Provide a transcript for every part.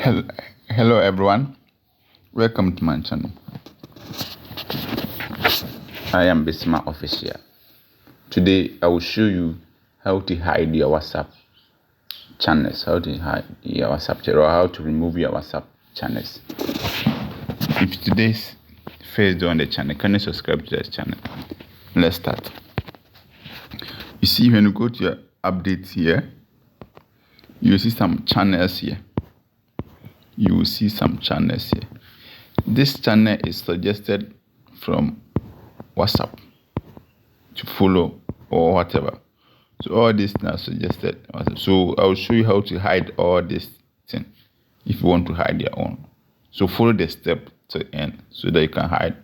Hello, hello everyone. Welcome to my channel. I am Bisma Official. Today I will show you how to hide your WhatsApp channels, how to hide your WhatsApp channel, or how to remove your WhatsApp channels. If today's first day on the channel, can you subscribe to this channel? Let's start. You see, when you go to your updates here, you will see some channels here. You will see some channels here. This channel is suggested from WhatsApp to follow or whatever. So all this now suggested. So I will show you how to hide all this thing if you want to hide your own. So follow the step to the end so that you can hide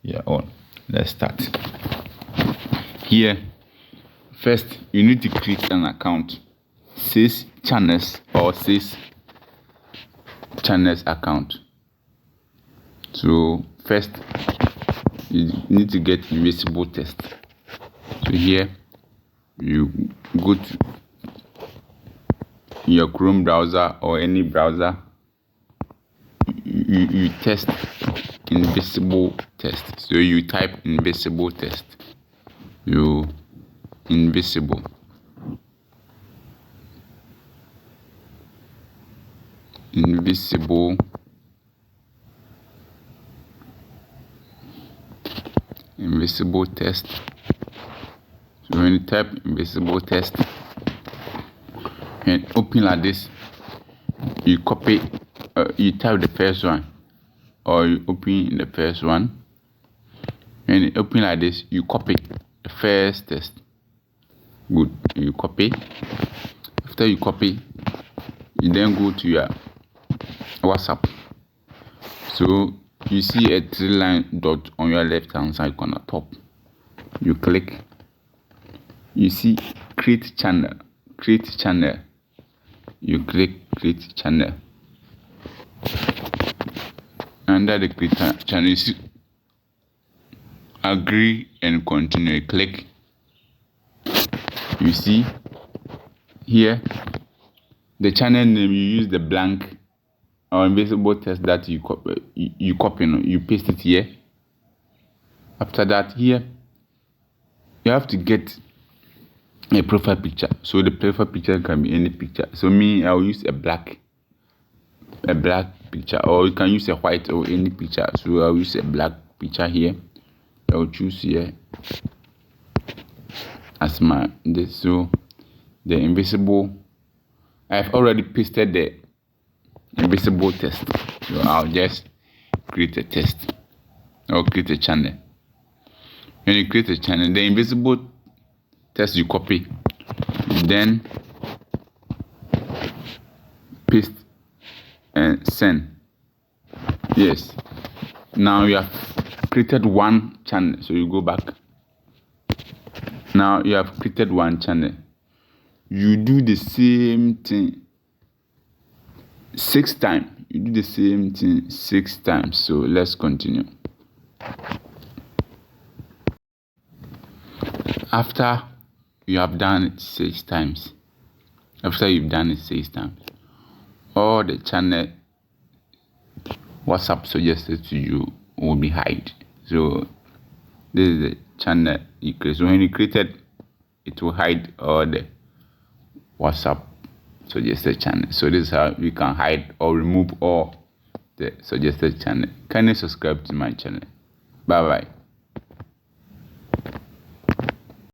your own. Let's start. Here, first you need to create an account. 6 channels or 6 channels account. So first you need to get invisible test. So here you go to your Chrome browser or any browser, you test invisible test. So you type invisible test. You invisible test. So when you type invisible test and open like this, you copy, you type the first one, or you open the first one. When you open like this, you copy the first test. Good, you copy. After you copy, you then go to your WhatsApp. So you see a 3-line dot on your left hand side corner top. You click. You see create channel. You click create channel. Under the create channel, you see agree and continue. You click. You see here the channel name, you use the blank or invisible text that you copy, you paste it here. After that, here you have to get a profile picture. So the profile picture can be any picture. So me, I'll use a black picture, or you can use a white or any picture. So I'll use a black picture here. I'll choose here as my this. So the invisible, I've already pasted the invisible test. So I'll just create a test or create a channel. When you create a channel, the invisible test you copy, then paste and send. Yes. Now you have created one channel. So you go back. Now you have created one channel. You do the same thing 6 times. You do the same thing 6 times. So let's continue. After you have done it 6 times, all the channel WhatsApp suggested to you will be hide. So this is the channel you create. So when you created, it will hide all the WhatsApp suggested channel. So this is how you can hide or remove all the suggested channel. Can you subscribe to my channel? Bye bye.